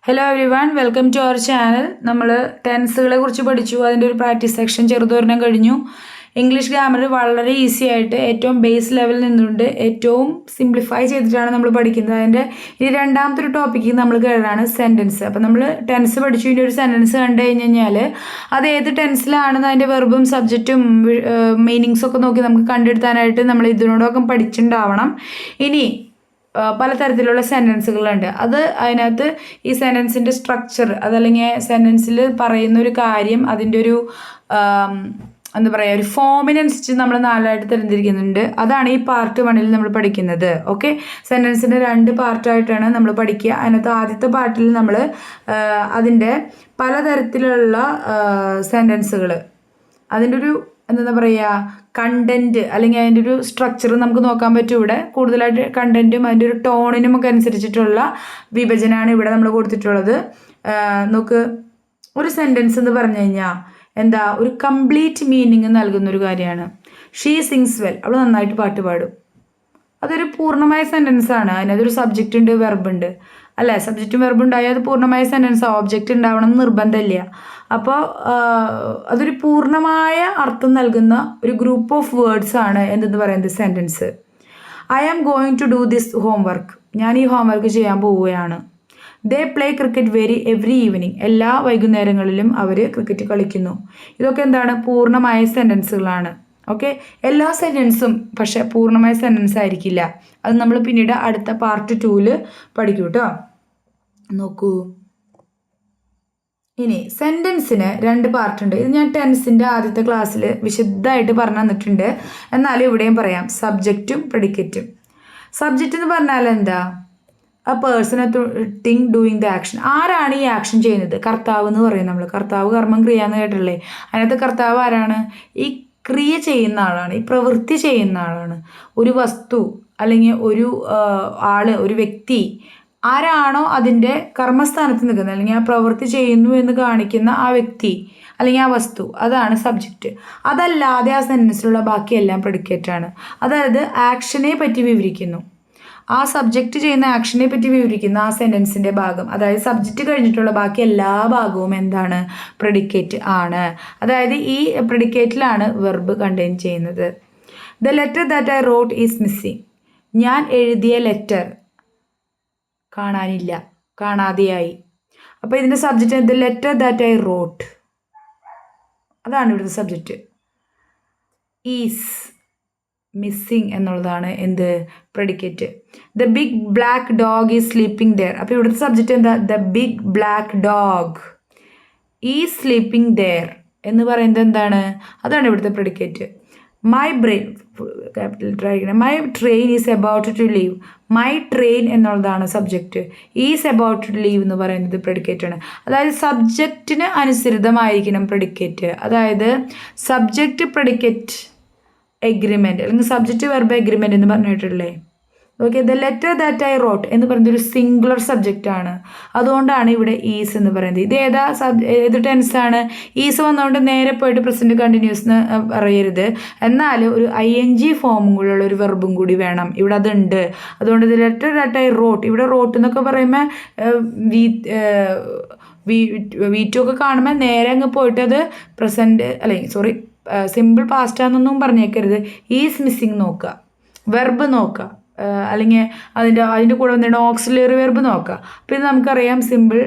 Hello everyone, welcome to our channel. നമ്മൾ ടെൻസുകളെ കുറിച്ച് പഠിച്ചു. അതിൻ്റെ ഒരു പ്രാക്ടീസ് സെക്ഷൻ ചെറുതൊരെണ്ണം കഴിഞ്ഞു. ഇംഗ്ലീഷ് ഗ്രാമർ വളരെ ഈസി ആയിട്ട് ഏറ്റവും ബേസ് ലെവലിൽ നിന്നുകൊണ്ട് ഏറ്റവും സിംപ്ലിഫൈ ചെയ്തിട്ടാണ് നമ്മൾ പഠിക്കുന്നത്. അതിൻ്റെ ഇനി രണ്ടാമത്തെ ഒരു ടോപ്പിക്ക് നമ്മൾ കയറാണ് സെൻറ്റൻസ്. അപ്പം നമ്മൾ ടെൻസ് പഠിച്ചു. ഇതിൻ്റെ ഒരു സെൻറ്റൻസ് കണ്ടു കഴിഞ്ഞാൽ അത് ഏത് ടെൻസിലാണെന്ന് അതിൻ്റെ വെർബും സബ്ജക്റ്റും മീനിങ്സും ഒക്കെ നോക്കി നമുക്ക് കണ്ടെടുത്താനായിട്ട് നമ്മൾ ഇതിനോടൊക്കെ പഠിച്ചിട്ടുണ്ടാവണം. ഇനി പലതരത്തിലുള്ള സെൻറ്റൻസുകളുണ്ട്. അതിനകത്ത് ഈ സെൻറ്റൻസിൻ്റെ സ്ട്രക്ചർ, അതല്ലെങ്കിൽ സെൻറ്റൻസിൽ പറയുന്ന ഒരു കാര്യം, അതിൻ്റെ ഒരു എന്താ പറയുക, ഒരു ഫോമിനനുസരിച്ച് നമ്മൾ നാലായിട്ട് തരംതിരിക്കുന്നുണ്ട്. അതാണ് ഈ പാർട്ട് 1 നമ്മൾ പഠിക്കുന്നത്. ഓക്കെ, സെൻറ്റൻസിൻ്റെ 2 പാർട്ടായിട്ടാണ് നമ്മൾ പഠിക്കുക. അതിനകത്ത് ആദ്യത്തെ പാർട്ടിൽ നമ്മൾ അതിൻ്റെ പലതരത്തിലുള്ള സെൻറ്റൻസുകൾ, അതിൻ്റെ ഒരു എന്താ പറയുക, കണ്ടൻറ്റ് അല്ലെങ്കിൽ അതിൻ്റെ ഒരു സ്ട്രക്ചർ നമുക്ക് നോക്കാൻ പറ്റും. ഇവിടെ കൂടുതലായിട്ട് കണ്ടൻറ്റും അതിൻ്റെ ഒരു ടോണിനും ഒക്കെ അനുസരിച്ചിട്ടുള്ള വിഭജനമാണ് ഇവിടെ നമ്മൾ കൊടുത്തിട്ടുള്ളത്. നോക്ക്, ഒരു സെൻറ്റൻസ് എന്ന് പറഞ്ഞു കഴിഞ്ഞാൽ എന്താ, ഒരു കംപ്ലീറ്റ് മീനിങ് നൽകുന്ന ഒരു കാര്യമാണ്. ഷീ സിങ്സ് വെൽ, അവൾ നന്നായിട്ട് പാട്ട് പാടും. അതൊരു പൂർണ്ണമായ സെൻറ്റൻസ് ആണ്. അതിനകത്തൊരു സബ്ജക്റ്റ് ഉണ്ട്, വെർബുണ്ട്, അല്ലേ? സബ്ജക്റ്റും വെർബും ഉണ്ടായാൽ അത് പൂർണ്ണമായ സെൻറ്റൻസ്. ഓബ്ജക്റ്റ് ഉണ്ടാവണം എന്ന് നിർബന്ധമില്ല. അപ്പോൾ അതൊരു പൂർണ്ണമായ അർത്ഥം നൽകുന്ന ഒരു ഗ്രൂപ്പ് ഓഫ് വേർഡ്സ് ആണ് എന്തെന്ന് പറയുന്നത്, sentence. I am going to do this homework, ഞാൻ ഈ ഹോംവർക്ക് ചെയ്യാൻ പോവുകയാണ്. They play cricket every evening, എല്ലാ വൈകുന്നേരങ്ങളിലും അവർ ക്രിക്കറ്റ് കളിക്കുന്നു. ഇതൊക്കെ എന്താണ്, പൂർണ്ണമായ സെൻറ്റൻസുകളാണ്. ഓക്കെ, എല്ലാ സെൻറ്റൻസും പക്ഷേ പൂർണ്ണമായ സെൻറ്റൻസ് ആയിരിക്കില്ല. അത് നമ്മൾ പിന്നീട് അടുത്ത പാർട്ട് 2 പഠിക്കും കേട്ടോ. നോക്കൂ, ഇനി സെൻറ്റൻസിന് 2 പാർട്ടുണ്ട്. ഇത് ഞാൻ ടെൻസിൻ്റെ ആദ്യത്തെ ക്ലാസ്സിൽ വിശദമായിട്ട് പറഞ്ഞു തന്നിട്ടുണ്ട്. എന്നാലും ഇവിടെയും പറയാം, സബ്ജക്റ്റും പ്രെഡിക്കേറ്റും. സബ്ജക്റ്റ് എന്ന് പറഞ്ഞാൽ എന്താ, A person thing doing the action. ആരാണ് ഈ ആക്ഷൻ ചെയ്യുന്നത്? കർത്താവ് എന്ന് പറയും നമ്മൾ. കർത്താവ് കർമ്മം ക്രിയ എന്ന് കേട്ടില്ലേ? അതിനകത്ത് കർത്താവ് ആരാണ്? ഈ ക്രിയ ചെയ്യുന്ന ആളാണ്, ഈ പ്രവൃത്തി ചെയ്യുന്ന ആളാണ്. ഒരു വസ്തു അല്ലെങ്കിൽ ഒരു ആള്, ഒരു വ്യക്തി ആരാണോ അതിൻ്റെ കർമ്മസ്ഥാനത്ത് നിൽക്കുന്നത്, അല്ലെങ്കിൽ ആ പ്രവൃത്തി ചെയ്യുന്നു എന്ന് കാണിക്കുന്ന ആ വ്യക്തി അല്ലെങ്കിൽ ആ വസ്തു, അതാണ് സബ്ജക്റ്റ്. അതല്ലാതെ ആ സെൻറ്റൻസിലുള്ള ബാക്കിയെല്ലാം പ്രെഡിക്കേറ്റാണ്. അതായത് ആക്ഷനെ പറ്റി വിവരിക്കുന്നു, ആ സബ്ജക്റ്റ് ചെയ്യുന്ന ആക്ഷനെ പറ്റി വിവരിക്കുന്ന ആ സെൻറ്റൻസിൻ്റെ ഭാഗം, അതായത് സബ്ജക്റ്റ് കഴിഞ്ഞിട്ടുള്ള ബാക്കി എല്ലാ ഭാഗവും എന്താണ്, പ്രെഡിക്കേറ്റ് ആണ്. അതായത് ഈ പ്രെഡിക്കേറ്റിലാണ് വെർബ് കണ്ടെയ്ൻ ചെയ്യുന്നത്. The letter that I wrote is missing, ഞാൻ എഴുതിയ ലെറ്റർ കാണാനില്ല, കാണാതെയായി. അപ്പോൾ ഇതിൻ്റെ subject the letter that I wrote, അതാണ് ഇവിടുത്തെ സബ്ജക്റ്റ്. ഈസ് മിസ്സിങ് എന്നുള്ളതാണ് എന്ത്, predicate. The big black dog is sleeping there. അപ്പോൾ ഇവിടുത്തെ സബ്ജക്റ്റ് എന്താ, the big black dog is sleeping there എന്ന് പറയുന്നത് എന്താണ്, അതാണ് ഇവിടുത്തെ predicate. My brain, my train is about to leave. My train എന്നുള്ളതാണ് subject. Is about to leave എന്ന് പറയുന്നത് പ്രെഡിക്കേറ്റ് ആണ്. അതായത് സബ്ജക്റ്റിന് അനുസൃതമായിരിക്കണം പ്രെഡിക്കേറ്റ്. അതായത് സബ്ജക്റ്റ് പ്രെഡിക്കേറ്റ് എഗ്രിമെൻറ്റ് അല്ലെങ്കിൽ സബ്ജക്റ്റ് വെർബ് എഗ്രിമെൻറ്റ് എന്ന് പറഞ്ഞിട്ടില്ലേ? Okay, the letter that I wrote എന്ന് പറയുന്നത് ഒരു സിംഗുലർ സബ്ജക്റ്റ് ആണ്. അതുകൊണ്ടാണ് ഇവിടെ ഈസ് എന്ന് പറയുന്നത്. ഇത് ഏത് ടെൻസാണ്? ഈസ് വന്നുകൊണ്ട് നേരെ പോയിട്ട് പ്രസൻറ്റ് കണ്ടിന്യൂസ് എന്ന് പറയരുത്. എന്നാൽ ഒരു ING ഫോമും കൂടെയുള്ള ഒരു വെർബും കൂടി വേണം. ഇവിടെ അതുണ്ട്. അതുകൊണ്ട് the letter that I rote, ഇവിടെ റോട്ട് എന്നൊക്കെ പറയുമ്പോൾ V2 ഒക്കെ കാണുമ്പോൾ നേരെ അങ്ങ് പോയിട്ട് അത് പ്രസൻറ്റ് അല്ലെങ്കിൽ സിമ്പിൾ പാസ്റ്റാന്നൊന്നും പറഞ്ഞേക്കരുത്. ഈസ് മിസ്സിങ് നോക്കുക, വെർബ് നോക്കുക, അല്ലെങ്കിൽ അതിൻ്റെ കൂടെ വന്നിട്ട് ഓക്സിലറി വെർബ് നോക്കുക. പിന്നെ നമുക്കറിയാം സിമ്പിൾ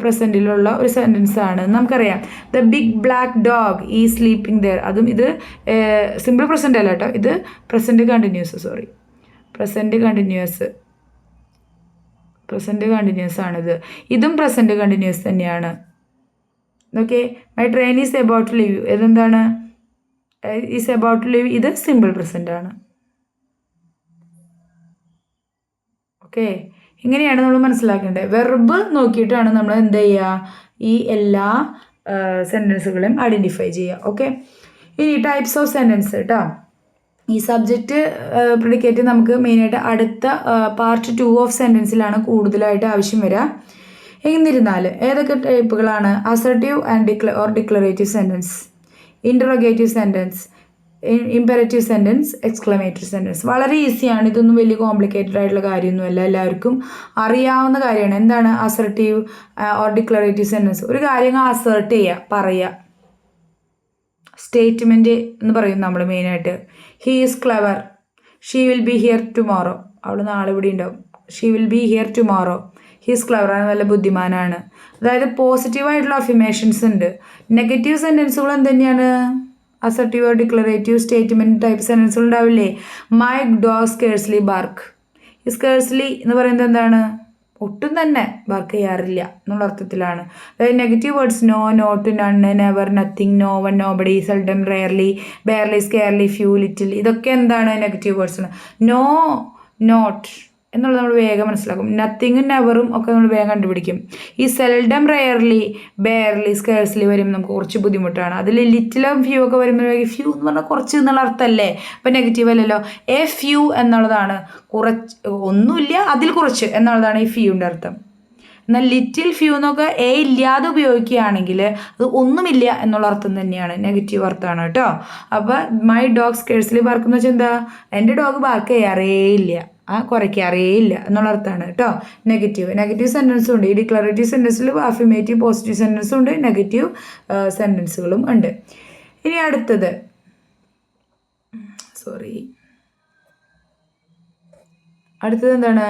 പ്രസൻറ്റിലുള്ള ഒരു സെൻറ്റൻസ് ആണ് നമുക്കറിയാം. ദ ബിഗ് ബ്ലാക്ക് ഡോഗ് ഈ സ്ലീപ്പിംഗ് ദെയർ, അതും ഇത് സിമ്പിൾ പ്രസൻറ്റ് അല്ല കേട്ടോ, ഇത് പ്രസൻറ്റ് കണ്ടിന്യൂസ് ആണിത്. ഇതും പ്രസൻറ്റ് കണ്ടിന്യൂസ് തന്നെയാണ്. Okay, my train is about to leave, ഇതെന്താണ്, ഈസ് എബൌട്ട് ടു ലീവ്, ഇത് സിമ്പിൾ പ്രസൻ്റ് ആണ്. ഓക്കെ, ഇങ്ങനെയാണ് നമ്മൾ മനസ്സിലാക്കേണ്ടത്. വെർബ് നോക്കിയിട്ടാണ് നമ്മൾ എന്ത് ചെയ്യുക, ഈ എല്ലാ സെൻറ്റൻസുകളെയും ഐഡൻറ്റിഫൈ ചെയ്യുക. ഓക്കെ, ഇനി ടൈപ്സ് ഓഫ് സെൻറ്റൻസ് കേട്ടോ. ഈ സബ്ജക്റ്റ് പ്രെഡിക്കേറ്റ് നമുക്ക് മെയിനായിട്ട് അടുത്ത പാർട്ട് 2 ഓഫ് സെൻറ്റൻസിലാണ് കൂടുതലായിട്ട് ആവശ്യം വരിക. എന്നിരുന്നാൽ ഏതൊക്കെ ടൈപ്പുകളാണ്? Assertive and declarative sentence, interrogative sentence, imperative sentence, exclamatory sentence. വളരെ ഈസിയാണ്, ഇതൊന്നും വലിയ കോംപ്ലിക്കേറ്റഡ് ആയിട്ടുള്ള കാര്യമൊന്നുമല്ല, എല്ലാവർക്കും അറിയാവുന്ന കാര്യമാണ്. എന്താണ് അസർട്ടീവ് ഓർ ഡിക്ലറേറ്റീവ് സെൻറ്റൻസ്? ഒരു കാര്യം അസേർട്ട് ചെയ്യുക, പറയുക. സ്റ്റേറ്റ്മെൻറ്റ് എന്ന് പറയും നമ്മൾ മെയിനായിട്ട്. He is clever, she will be here tomorrow, അവൾ നാളെ ഇവിടെ ഉണ്ടാവും. She will be here tomorrow, he is clever, ആണ് നല്ല ബുദ്ധിമാനാണ്. അതായത് പോസിറ്റീവായിട്ടുള്ള അഫിമേഷൻസ് ഉണ്ട്. നെഗറ്റീവ് സെൻറ്റൻസുകൾ എന്തുതന്നെയാണ്? അസർട്ടീവ്, ഡിക്ലറേറ്റീവ്, സ്റ്റേറ്റ്മെൻറ്റ് ടൈപ്പ് സെൻറ്റൻസുകൾ ഉണ്ടാവില്ലേ? My dog scarcely bark. ഈ സ്കേഴ്സ്ലി എന്ന് പറയുന്നത് എന്താണ്? ഒട്ടും തന്നെ വർക്ക് ചെയ്യാറില്ല എന്നുള്ള അർത്ഥത്തിലാണ്. അതായത് negative words no, not, none, never, nothing, no one, nobody, seldom, rarely, barely, scarcely, few, little, ഇതൊക്കെ എന്താണ്? നെഗറ്റീവ് വേർഡ്സ് ആണ്. നോ, നോട്ട് എന്നുള്ളത് നമ്മൾ വേഗം മനസ്സിലാക്കും. നത്തിങ്ങും നെവറും ഒക്കെ നമ്മൾ വേഗം കണ്ടുപിടിക്കും. ഈ സെൽഡം, റെയർലി, ബെയർലി, സ്കേഴ്സ്ലി വരുമ്പോൾ നമുക്ക് കുറച്ച് ബുദ്ധിമുട്ടാണ്. അതിൽ ലിറ്റിലും ഫ്യൂ ഒക്കെ വരുമ്പോഴേക്കും ഫ്യൂ എന്ന് പറഞ്ഞാൽ കുറച്ച് എന്നുള്ള അർത്ഥമല്ലേ? അപ്പം നെഗറ്റീവ് അല്ലല്ലോ. എ ഫ്യൂ എന്നുള്ളതാണ് കുറച്ച്, ഒന്നുമില്ല അതിൽ കുറച്ച് എന്നുള്ളതാണ് ഈ ഫ്യൂവിൻ്റെ അർത്ഥം. എന്നാൽ ലിറ്റിൽ ഫ്യൂ എന്നൊക്കെ എ ഇല്ലാതെ ഉപയോഗിക്കുകയാണെങ്കിൽ അത് ഒന്നുമില്ല എന്നുള്ള അർത്ഥം തന്നെയാണ്, നെഗറ്റീവ് അർത്ഥമാണ് കേട്ടോ. അപ്പോൾ മൈ ഡോഗ് സ്കേഴ്സ്ലി ബാർക്ക് എന്ന് വെച്ചാൽ എന്താ? എൻ്റെ ഡോഗ് ബാർക്ക് ചെയ്യാറേ ഇല്ല, കുറയ്ക്കാറേ ഇല്ല എന്നുള്ള അർത്ഥമാണ് കേട്ടോ. നെഗറ്റീവ് സെൻറ്റൻസും ഉണ്ട്. ഈ ഡിക്ലറേറ്റീവ് സെൻറ്റൻസിൽ അഫിമേറ്റീവ്, പോസിറ്റീവ് സെൻറ്റൻസും ഉണ്ട്, നെഗറ്റീവ് സെൻറ്റൻസുകളും ഉണ്ട്. ഇനി അടുത്തത് എന്താണ്?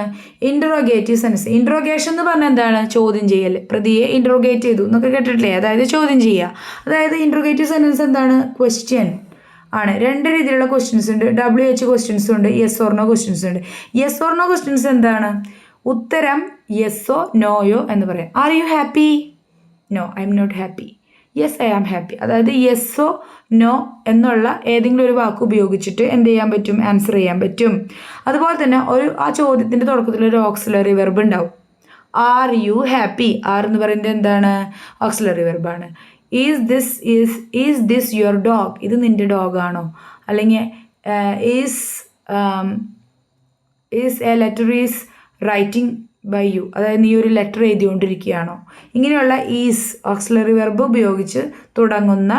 Interrogative sentence. ഇൻട്രോഗേഷൻ എന്ന് പറഞ്ഞാൽ എന്താണ്? ചോദ്യം ചെയ്യൽ. പ്രതിയെ ഇൻട്രോഗേറ്റ് ചെയ്തു എന്നൊക്കെ കേട്ടിട്ടില്ലേ? അതായത് ചോദ്യം ചെയ്യുക. അതായത് ഇൻട്രോഗേറ്റീവ് സെൻറ്റൻസ് എന്താണ്? ക്വസ്റ്റ്യൻ ആണ്. രണ്ട് രീതിയിലുള്ള ക്വസ്റ്റ്യൻസ് ഉണ്ട്. WH ക്വസ്റ്റ്യൻസും ഉണ്ട്, യെസ് ഓർ നോ ക്വസ്റ്റ്യൻസ് ഉണ്ട്. യെസ് ഓർ നോ ക്വസ്റ്റ്യൻസ് എന്താണ്? ഉത്തരം യെസ്സോ നോയോ എന്ന് പറയാം. Are you happy? No, I am not happy. Yes, I am happy. അതായത് യെസ്സോ നോ എന്നുള്ള ഏതെങ്കിലും ഒരു വാക്ക് ഉപയോഗിച്ചിട്ട് എന്ത് ചെയ്യാൻ പറ്റും? ആൻസർ ചെയ്യാൻ പറ്റും. അതുപോലെ തന്നെ ആ ചോദ്യത്തിൻ്റെ തുടക്കത്തിൽ ഒരു ഓക്സിലറി വെർബ് ഉണ്ടാവും. Are you happy? ആർ എന്ന് പറയുന്നത് എന്താണ്? ഓക്സിലറി വെർബാണ്. Is this your dog? ഇത് നിൻ്റെ ഡോഗാണോ? അല്ലെങ്കിൽ is a letter is writing by you, അതായത് നീ ഒരു ലെറ്റർ എഴുതിക്കൊണ്ടിരിക്കുകയാണോ? ഇങ്ങനെയുള്ള ഈസ് ഓക്സിലറി വെർബ് ഉപയോഗിച്ച് തുടങ്ങുന്ന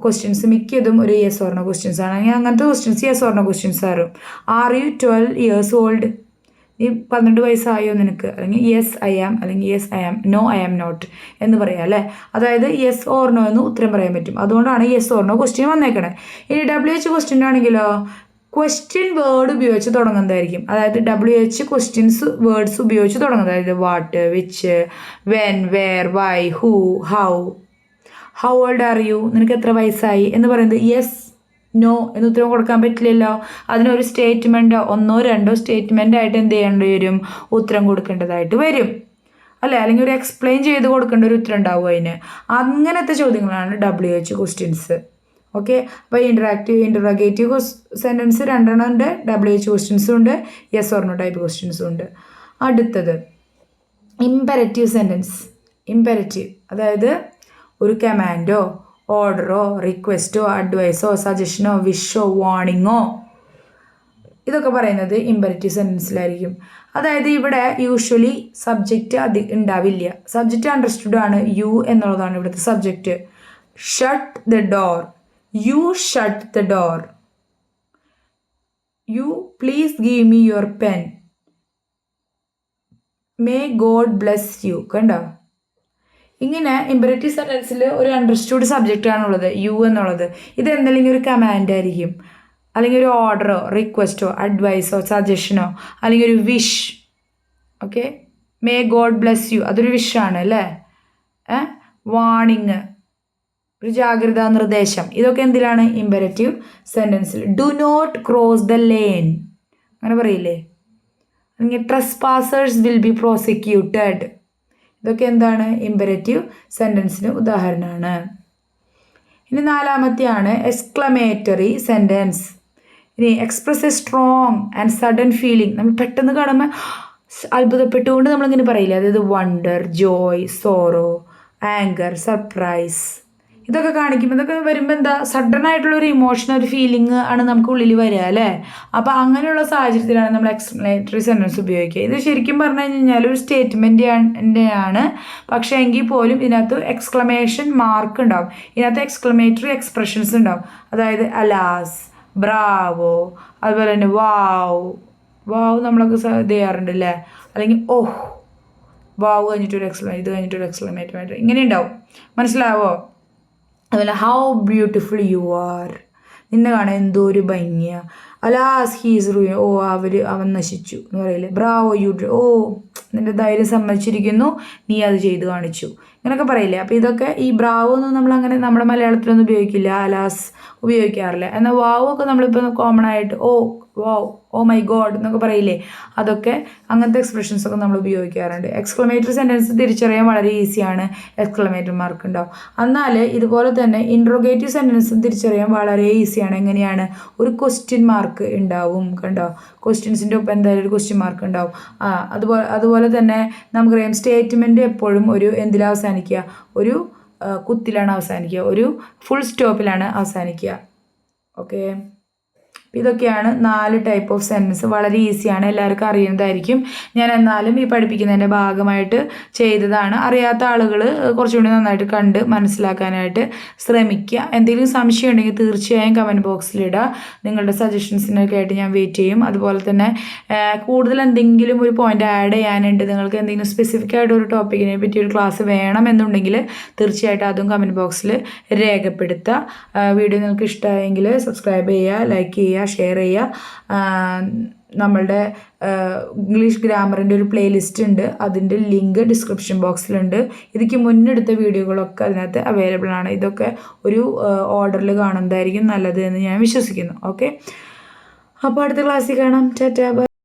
ക്വസ്റ്റ്യൻസ് മിക്കതും ഒരു യെസ് ഓർ നോ ക്വസ്റ്റ്യൻസ് ആണ്. അങ്ങനത്തെ questions yes or no questions ആകും. Are you 12 years old? നീ 12 വയസ്സായോ നിനക്ക്? അല്ലെങ്കിൽ യെസ് ഐ ആം, അല്ലെങ്കിൽ yes I am, no I am not എന്ന് പറയാം അല്ലേ? അതായത് യെസ് ഓർ നോ എന്ന് ഉത്തരം പറയാൻ പറ്റും. അതുകൊണ്ടാണ് യെസ് ഓർ നോ ക്വസ്റ്റ്യൻ വന്നേക്കണേ. ഇനി WH ക്വസ്റ്റ്യൻ ആണെങ്കിലോ ക്വസ്റ്റ്യൻ വേർഡ് ഉപയോഗിച്ച് തുടങ്ങുന്നതായിരിക്കും. അതായത് WH ക്വസ്റ്റ്യൻസ് വേർഡ്സ് ഉപയോഗിച്ച് തുടങ്ങുന്നത്. അതായത് what, which, when, where, why, who, how old are you? നിനക്ക് എത്ര വയസ്സായി എന്ന് പറയുന്നത് യെസ് നോ എന്ന് ഉത്തരം കൊടുക്കാൻ പറ്റില്ലല്ലോ. അതിനൊരു സ്റ്റേറ്റ്മെൻറ്റോ 1-2 സ്റ്റേറ്റ്മെൻ്റ് ആയിട്ട് എന്ത് ചെയ്യേണ്ടി വരും? ഉത്തരം കൊടുക്കേണ്ടതായിട്ട് വരും അല്ലേ? അല്ലെങ്കിൽ ഒരു എക്സ്പ്ലെയിൻ ചെയ്ത് കൊടുക്കേണ്ട ഒരു ഉത്തരം ഉണ്ടാവും അതിന്. അങ്ങനത്തെ ചോദ്യങ്ങളാണ് WH ക്വസ്റ്റ്യൻസ്. ഓക്കെ, അപ്പോൾ ഇൻട്രോഗേറ്റീവ് സെൻറ്റൻസ് 2 ഉണ്ട്, WH ക്വസ്റ്റ്യൻസും ഉണ്ട്, യെസ് ഓർ നോ ടൈപ്പ് ക്വസ്റ്റ്യൻസും ഉണ്ട്. അടുത്തത് ഇമ്പരറ്റീവ് സെൻറ്റൻസ്. ഇമ്പരറ്റീവ് അതായത് ഒരു കമാൻഡോ, ഓർഡറോ, റിക്വസ്റ്റോ, അഡ്വൈസോ, സജഷനോ, വിഷോ, വാർണിങ്ങോ, ഇതൊക്കെ പറയുന്നത് ഇമ്പരറ്റീവ് സെൻറ്റൻസിലായിരിക്കും. അതായത് ഇവിടെ യൂഷ്വലി സബ്ജക്റ്റ് ഉണ്ടാവില്ല. സബ്ജക്റ്റ് അണ്ടർസ്റ്റുഡ് ആണ്, യു എന്നുള്ളതാണ് ഇവിടുത്തെ subject. Shut the door, you shut the door. You please give me your pen, may God bless U. കണ്ടോ? ഇങ്ങനെ ഇമ്പരറ്റീവ് സെൻറ്റൻസിൽ ഒരു അണ്ടർസ്റ്റുഡ് സബ്ജക്റ്റ് ആണുള്ളത്, യു എന്നുള്ളത്. ഇത് എന്തെങ്കിലും ഒരു കമാൻഡ് ആയിരിക്കും, അല്ലെങ്കിൽ ഒരു ഓർഡറോ, റിക്വസ്റ്റോ, അഡ്വൈസോ, സജഷനോ, അല്ലെങ്കിൽ ഒരു wish. Okay, may God bless you അതൊരു വിഷാണ് അല്ലേ? വാണിങ്, ഒരു ജാഗ്രതാ നിർദ്ദേശം. ഇതൊക്കെ എന്തിലാണ്? ഇമ്പരറ്റീവ് സെൻറ്റൻസിൽ. Do not cross the lane അങ്ങനെ പറയില്ലേ? അല്ലെങ്കിൽ ട്രസ്പാസേഴ്സ് വിൽ ബി പ്രോസിക്യൂട്ടഡ്. ഇതൊക്കെ എന്താണ്? ഇമ്പരറ്റീവ് സെൻറ്റൻസിന് ഉദാഹരണമാണ്. ഇനി 4മത്തെയാണ് എക്സ്ക്ലമേറ്ററി സെൻറ്റൻസ്. ഇനി express a strong and sudden feeling. നമ്മൾ പെട്ടെന്ന് കാണുമ്പോൾ അത്ഭുതപ്പെട്ടുകൊണ്ട് നമ്മളിങ്ങനെ പറയില്ലേ? അതായത് wonder, joy, sorrow, anger, surprise, ഇതൊക്കെ കാണിക്കുമ്പോൾ ഇതൊക്കെ വരുമ്പോൾ എന്താ? സഡൻ ആയിട്ടുള്ളൊരു ഇമോഷൻ, ഒരു ഫീലിംഗ് ആണ് നമുക്ക് ഉള്ളിൽ വരിക അല്ലേ? അപ്പോൾ അങ്ങനെയുള്ള സാഹചര്യത്തിലാണ് നമ്മൾ എക്സ്ക്ലമേറ്ററി സെൻറ്റൻസ് ഉപയോഗിക്കുക. ഇത് ശരിക്കും പറഞ്ഞു കഴിഞ്ഞാൽ ഒരു സ്റ്റേറ്റ്മെൻറ്റാണ്, പക്ഷേ എങ്കിൽ പോലും ഇതിനകത്ത് എക്സ്ക്ലമേഷൻ മാർക്ക് ഉണ്ടാവും. ഇതിനകത്ത് എക്സ്ക്ലമേറ്ററി എക്സ്പ്രഷൻസ് ഉണ്ടാവും. അതായത് അലാസ്, ബ്രാവോ, അതുപോലെ തന്നെ വാവ്. വാവ് നമ്മളൊക്കെ ഇത് ചെയ്യാറുണ്ട് അല്ലേ? അല്ലെങ്കിൽ ഓഹ്, വാവ് കഴിഞ്ഞിട്ടൊരു ഇത് കഴിഞ്ഞിട്ടൊരു എക്സ്ക്ലമേറ്റർ ഇങ്ങനെ ഉണ്ടാവും. മനസ്സിലാവോ? അതുപോലെ ഹൗ ബ്യൂട്ടിഫുൾ യു ആർ, നിന്നെ കാണാൻ എന്തോ ഒരു ഭംഗിയാ. അലാസ് ഹീസ് റൂ, ഓ അവൻ നശിച്ചു എന്ന് പറയില്ലേ. ബ്രാവോ യു, ഓ നിന്റെ ധൈര്യം സമ്മതിച്ചിരിക്കുന്നു, നീ അത് ചെയ്ത് കാണിച്ചു, ഇങ്ങനെയൊക്കെ പറയില്ലേ. അപ്പോൾ ഇതൊക്കെ ഈ ബ്രാവോ ഒന്നും നമ്മളങ്ങനെ നമ്മുടെ മലയാളത്തിലൊന്നും ഉപയോഗിക്കില്ല, അലാസ് ഉപയോഗിക്കാറില്ല. എന്നാൽ വാവ് ഒക്കെ നമ്മളിപ്പോൾ കോമൺ ആയിട്ട് ഓ വാവ്, ഓ മൈ ഗോഡ് എന്നൊക്കെ പറയില്ലേ, അതൊക്കെ അങ്ങനത്തെ എക്സ്പ്രഷൻസ് ഒക്കെ നമ്മൾ ഉപയോഗിക്കാറുണ്ട്. എക്സ്ക്ലമേറ്ററി സെൻറ്റൻസ് തിരിച്ചറിയാൻ വളരെ ഈസിയാണ്, എക്സ്ക്ലമേറ്ററി മാർക്ക് ഉണ്ടാവും. എന്നാൽ ഇതുപോലെ തന്നെ ഇൻട്രോഗേറ്റീവ് സെൻറ്റൻസും തിരിച്ചറിയാൻ വളരെ ഈസിയാണ്. എങ്ങനെയാണ്? ഒരു ക്വസ്റ്റ്യൻ മാർക്ക് ഉണ്ടാവും, കണ്ടോ? ക്വസ്റ്റ്യൻസിൻ്റെ ഒപ്പം എന്തായാലും ഒരു ക്വസ്റ്റ്യൻ മാർക്ക് ഉണ്ടാവും. അതുപോലെ തന്നെ നമുക്കറിയാം സ്റ്റേറ്റ്മെൻറ്റ് എപ്പോഴും ഒരു എന്തിലാണ് അവസാനിക്കുക? ഒരു കുത്തിലാണ് അവസാനിക്കുക, ഒരു ഫുൾ സ്റ്റോപ്പിലാണ് അവസാനിക്കുക. ഓക്കെ, ഇതൊക്കെയാണ് 4 ടൈപ്പ് ഓഫ് സെൻറ്റൻസ്. വളരെ ഈസിയാണ്, എല്ലാവർക്കും അറിയുന്നതായിരിക്കും. ഞാൻ എന്നാലും ഈ പഠിപ്പിക്കുന്നതിൻ്റെ ഭാഗമായിട്ട് ചെയ്തതാണ്. അറിയാത്ത ആളുകൾ കുറച്ചുകൂടി നന്നായിട്ട് കണ്ട് മനസ്സിലാക്കാനായിട്ട് ശ്രമിക്കുക. എന്തെങ്കിലും സംശയം ഉണ്ടെങ്കിൽ തീർച്ചയായും കമൻറ്റ് ബോക്സിലിടുക. നിങ്ങളുടെ സജഷൻസിനൊക്കെ ആയിട്ട് ഞാൻ വെയിറ്റ് ചെയ്യും. അതുപോലെ തന്നെ കൂടുതൽ എന്തെങ്കിലും ഒരു പോയിൻ്റ് ആഡ് ചെയ്യാനുണ്ട്, നിങ്ങൾക്ക് എന്തെങ്കിലും സ്പെസിഫിക് ആയിട്ട് ഒരു ടോപ്പിക്കിനെ പറ്റി ഒരു ക്ലാസ് വേണമെന്നുണ്ടെങ്കിൽ തീർച്ചയായിട്ടും അതും കമൻറ്റ് ബോക്സിൽ രേഖപ്പെടുത്തുക. വീഡിയോ നിങ്ങൾക്ക് ഇഷ്ടമായെങ്കിൽ സബ്സ്ക്രൈബ് ചെയ്യുക, ലൈക്ക് ചെയ്യുക, ഷെയർ ചെയ്യുക. നമ്മളുടെ ഇംഗ്ലീഷ് ഗ്രാമറിൻ്റെ ഒരു പ്ലേലിസ്റ്റ് ഉണ്ട്, അതിൻ്റെ ലിങ്ക് ഡിസ്ക്രിപ്ഷൻ ബോക്സിലുണ്ട്. ഇതിക്ക് മുന്നെടുത്ത വീഡിയോകളൊക്കെ അതിനകത്ത് അവൈലബിൾ ആണ്. ഇതൊക്കെ ഒരു ഓർഡറിൽ കാണുന്നതായിരിക്കും നല്ലത് എന്ന് ഞാൻ വിശ്വസിക്കുന്നു. ഓക്കെ, അപ്പോൾ അടുത്ത ക്ലാസ്സിൽ കാണാം. ടാറ്റാ, ബൈ.